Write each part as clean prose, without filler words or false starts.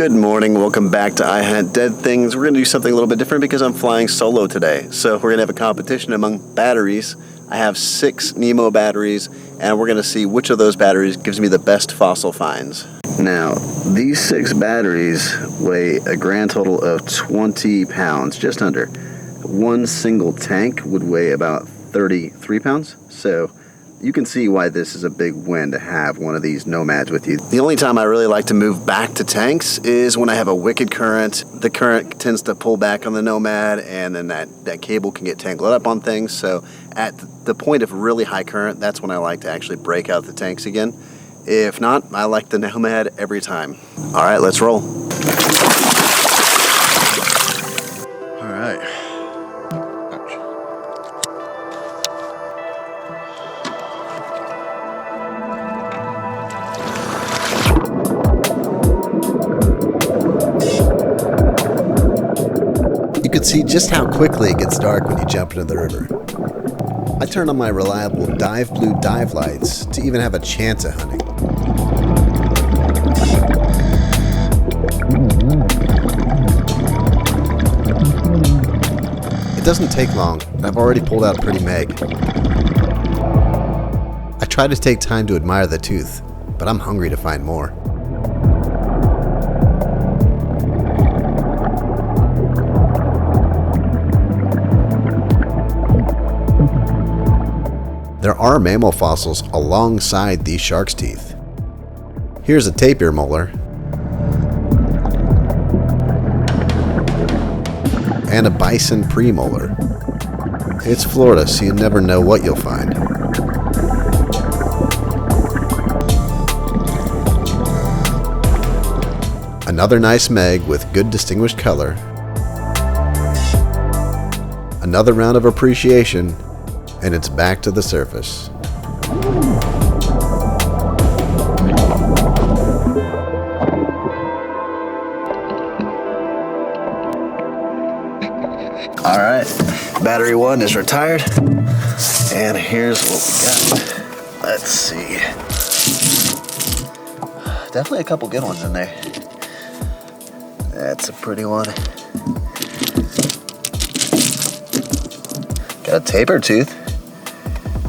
Good morning, welcome back to I Hunt Dead Things. We're going to do something a little bit different because I'm flying solo today. So we're going to have a competition among batteries. I have 6 Nemo batteries, and we're going to see which of those batteries gives me the best fossil finds. Now, these 6 batteries weigh a grand total of 20 pounds, just under. One single tank would weigh about 33 pounds, so you can see why this is a big win to have one of these nomads with you. The only time I really like to move back to tanks is when I have a wicked current. The current tends to pull back on the nomad, and then that cable can get tangled up on things. So at the point of really high current, that's when I like to actually break out the tanks again. If not, I like the nomad every time. All right, let's roll. All right. You can see just how quickly it gets dark when you jump into the river. I turn on my reliable dive blue dive lights to even have a chance at hunting. It doesn't take long, and I've already pulled out a pretty meg. I try to take time to admire the tooth, but I'm hungry to find more. There are mammal fossils alongside these shark's teeth. Here's a tapir molar and a bison premolar. It's Florida, so you never know what you'll find. Another nice meg with good distinguished color. Another round of appreciation, and it's back to the surface. All right, battery 1 is retired, and here's what we got. Let's see. Definitely a couple good ones in there. That's a pretty one. Got a tapir tooth.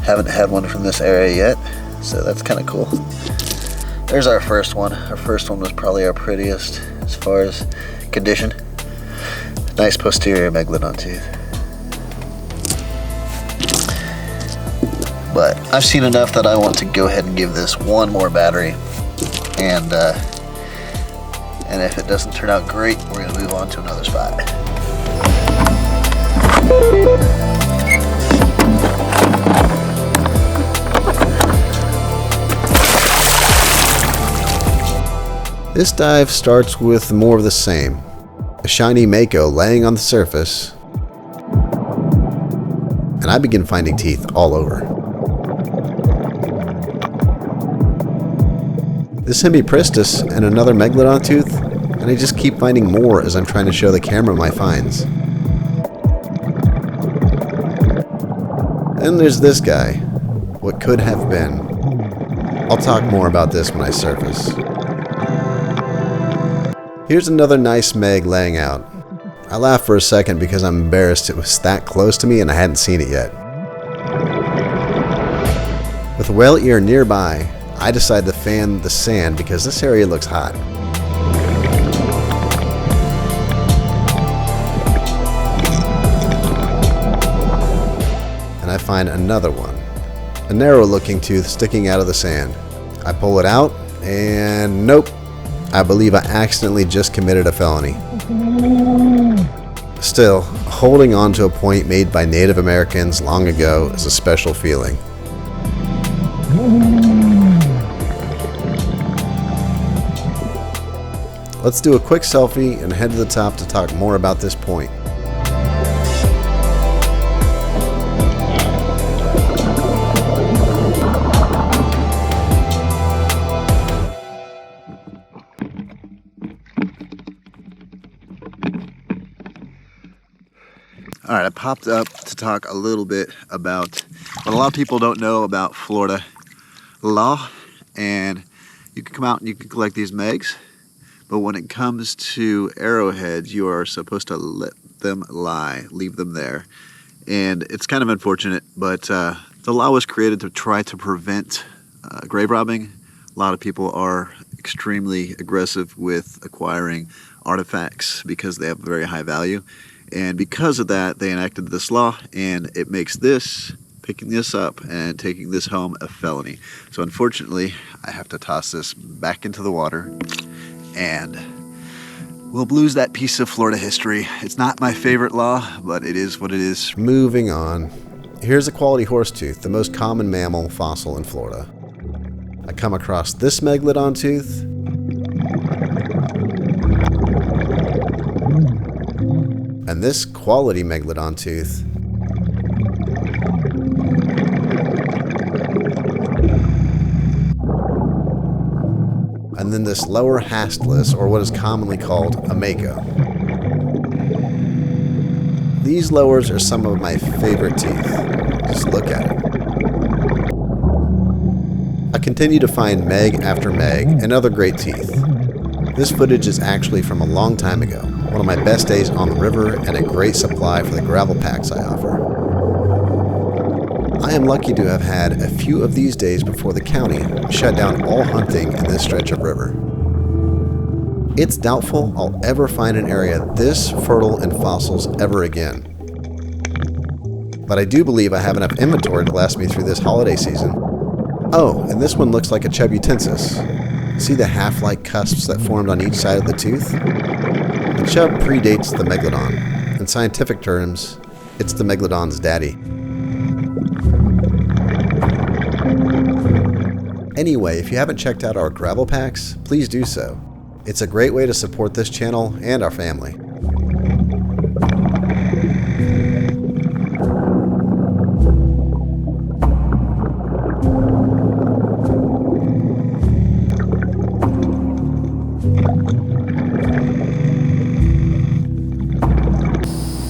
Haven't had one from this area yet, so that's kind of cool. There's our first one. Our first one was probably our prettiest as far as condition. Nice posterior megalodon tooth. But I've seen enough that I want to go ahead and give this one more battery, and if it doesn't turn out great, we're going to move on to another spot. This dive starts with more of the same. A shiny mako laying on the surface, and I begin finding teeth all over. This hemipristis and another megalodon tooth, and I just keep finding more as I'm trying to show the camera my finds. Then there's this guy, what could have been. I'll talk more about this when I surface. Here's another nice meg laying out. I laughed for a second because I'm embarrassed it was that close to me and I hadn't seen it yet. With a whale ear nearby, I decide to fan the sand because this area looks hot. And I find another one. A narrow looking tooth sticking out of the sand. I pull it out and nope. I believe I accidentally just committed a felony. Still, holding on to a point made by Native Americans long ago is a special feeling. Let's do a quick selfie and head to the top to talk more about this point. All right, I popped up to talk a little bit about what a lot of people don't know about Florida law, and you can come out and you can collect these megs, But when it comes to arrowheads, you are supposed to let them lie, leave them there. And it's kind of unfortunate, but the law was created to try to prevent grave robbing. A lot of people are extremely aggressive with acquiring artifacts because they have very high value. And because of that, they enacted this law, and it makes picking this up and taking this home a felony. So unfortunately, I have to toss this back into the water, and we'll lose that piece of Florida history. It's not my favorite law, but it is what it is. Moving on. Here's a quality horsetooth, the most common mammal fossil in Florida. I come across this megalodon tooth. And this quality megalodon tooth. And then this lower hastless, or what is commonly called a mako. These lowers are some of my favorite teeth. Just look at it. I continue to find meg after meg and other great teeth. This footage is actually from a long time ago, one of my best days on the river and a great supply for the gravel packs I offer. I am lucky to have had a few of these days before the county shut down all hunting in this stretch of river. It's doubtful I'll ever find an area this fertile in fossils ever again. But I do believe I have enough inventory to last me through this holiday season. Oh, and this one looks like a chubutensis. See the half-like cusps that formed on each side of the tooth? The chub predates the megalodon. In scientific terms, it's the megalodon's daddy. Anyway, if you haven't checked out our gravel packs, please do so. It's a great way to support this channel and our family.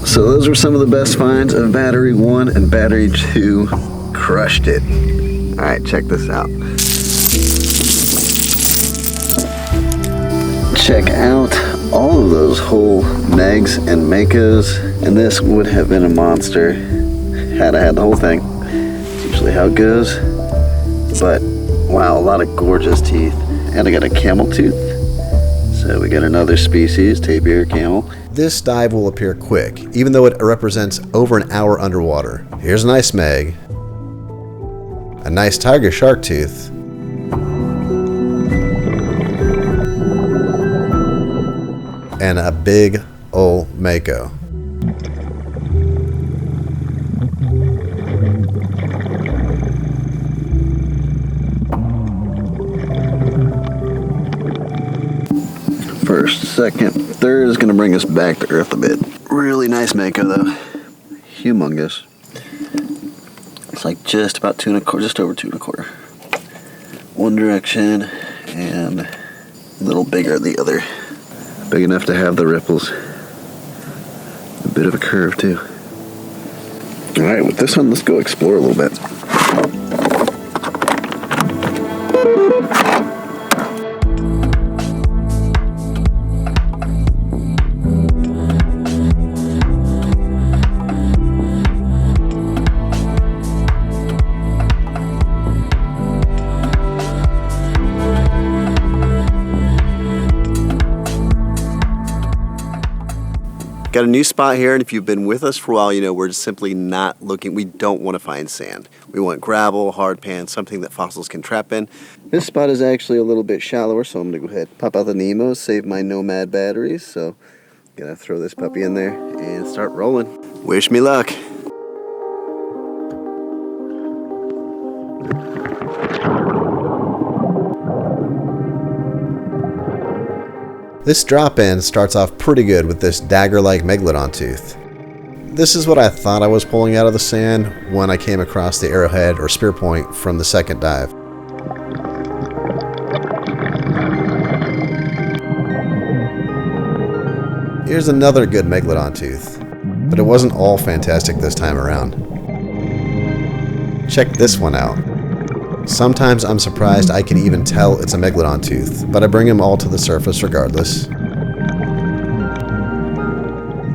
So those were some of the best finds of Battery 1 and Battery 2. Crushed it. Alright, check this out. Check out all of those whole megs and makos, and this would have been a monster had I had the whole thing. It's usually how it goes. But wow, a lot of gorgeous teeth. And I got a camel tooth. So we got another species, tapir camel. This dive will appear quick, even though it represents over an hour underwater. Here's a nice meg, a nice tiger shark tooth, and a big ol' mako. First, second, third is going to bring us back to earth a bit. Really nice mako though. Humongous. It's like just about 2¼ just over 2¼ one direction and a little bigger the other. Big enough to have the ripples. A bit of a curve too. Alright, with this one, let's go explore a little bit. Got a new spot here, and if you've been with us for a while, you know we're just simply not looking. We don't want to find sand. We want gravel, hard pan, something that fossils can trap in. This spot is actually a little bit shallower, so I'm going to go ahead and pop out the Nemos, save my Nomad batteries. So I'm going to throw this puppy in there and start rolling. Wish me luck. This drop-in starts off pretty good with this dagger-like megalodon tooth. This is what I thought I was pulling out of the sand when I came across the arrowhead or spear point from the second dive. Here's another good megalodon tooth, but it wasn't all fantastic this time around. Check this one out. Sometimes I'm surprised I can even tell it's a megalodon tooth, but I bring them all to the surface regardless.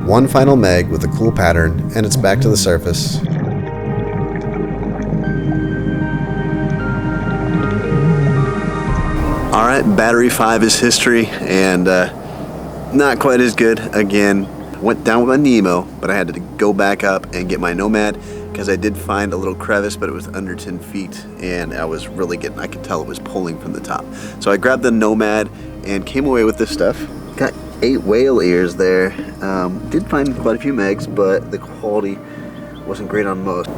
One final meg with a cool pattern, and it's back to the surface. Alright, battery 5 is history, and not quite as good. Again, went down with my Nemo, but I had to go back up and get my Nomad, because I did find a little crevice, but it was under 10 feet, and I was really I could tell it was pulling from the top. So I grabbed the Nomad and came away with this stuff. Got 8 whale ears there. Did find quite a few megs, but the quality wasn't great on most.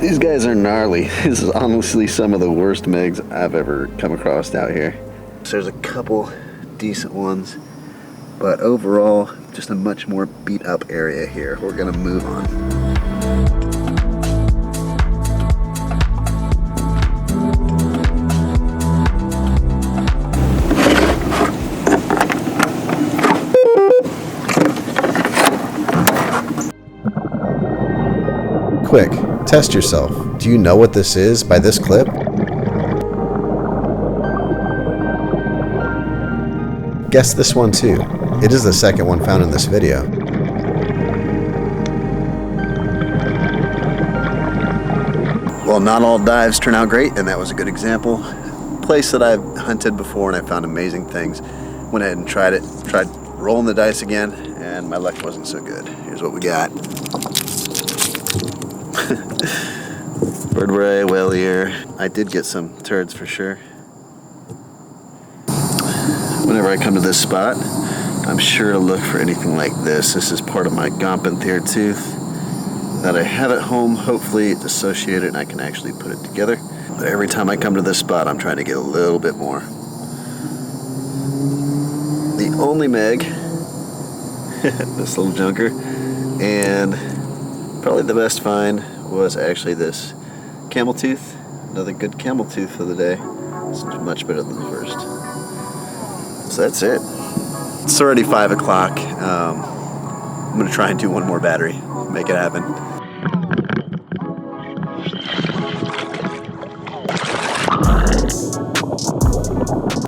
These guys are gnarly. This is honestly some of the worst megs I've ever come across out here. So there's a couple decent ones, but overall, just a much more beat up area here. We're gonna move on. Quick, test yourself. Do you know what this is by this clip? Guess this one too. It is the second one found in this video. Well, not all dives turn out great, and that was a good example. Place that I've hunted before and I found amazing things. Went ahead and tried it. Tried rolling the dice again, and my luck wasn't so good. Here's what we got. Vertebrae, whale ear. I did get some turds for sure. Whenever I come to this spot, I'm sure to look for anything like this. This is part of my Gompenthier tooth that I have at home. Hopefully it's associated and I can actually put it together. But every time I come to this spot, I'm trying to get a little bit more. The only meg, this little junker, and probably the best find was actually this camel tooth. Another good camel tooth for the day. It's much better than the first. So that's it. It's already 5 o'clock. I'm gonna try and do one more battery, make it happen.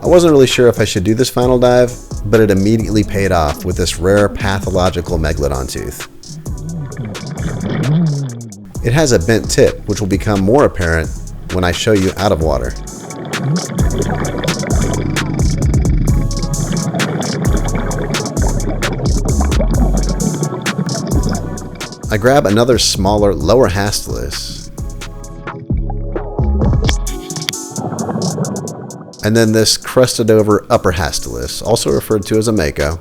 I wasn't really sure if I should do this final dive, but it immediately paid off with this rare pathological megalodon tooth. It has a bent tip, which will become more apparent when I show you out of water. I grab another smaller lower hastulus, and then this crusted over upper hastulus, also referred to as a mako.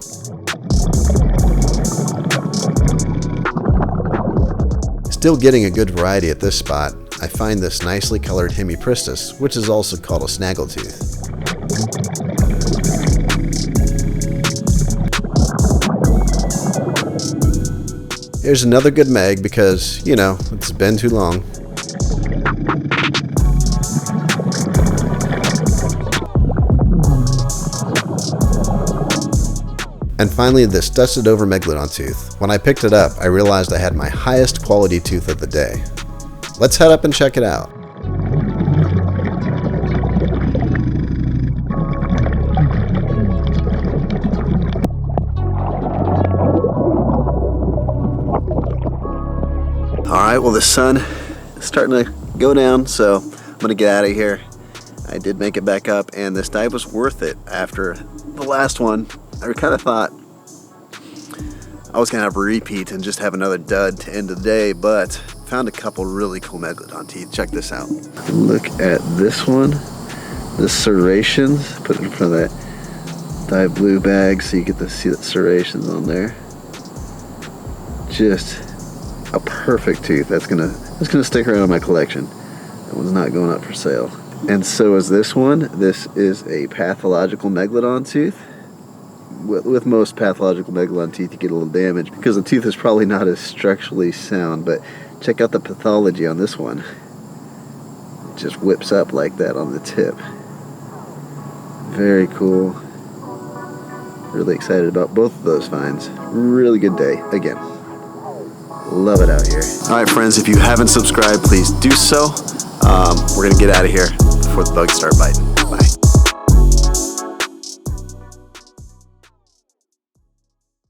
Still getting a good variety at this spot, I find this nicely colored hemipristis, which is also called a snaggletooth. Here's another good meg because, you know, it's been too long. And finally, this dusted over megalodon tooth. When I picked it up, I realized I had my highest quality tooth of the day. Let's head up and check it out. Alright, well the sun is starting to go down, so I'm gonna get out of here. I did make it back up, and this dive was worth it. After the last one, I kind of thought I was gonna have a repeat and just have another dud to end the day, but found a couple really cool megalodon teeth. Check this out. Look at this one, the serrations. Put it in front of that dive blue bag so you get to see the serrations on there. Just a perfect tooth. That's gonna stick around in my collection. That one's not going up for sale. And so is this one. This is a pathological megalodon tooth. With most pathological megalodon teeth, you get a little damage because the tooth is probably not as structurally sound, but check out the pathology on this one. It just whips up like that on the tip. Very cool. Really excited about both of those finds. Really good day. Again, love it out here. All right, friends, if you haven't subscribed, please do so. We're going to get out of here before the bugs start biting.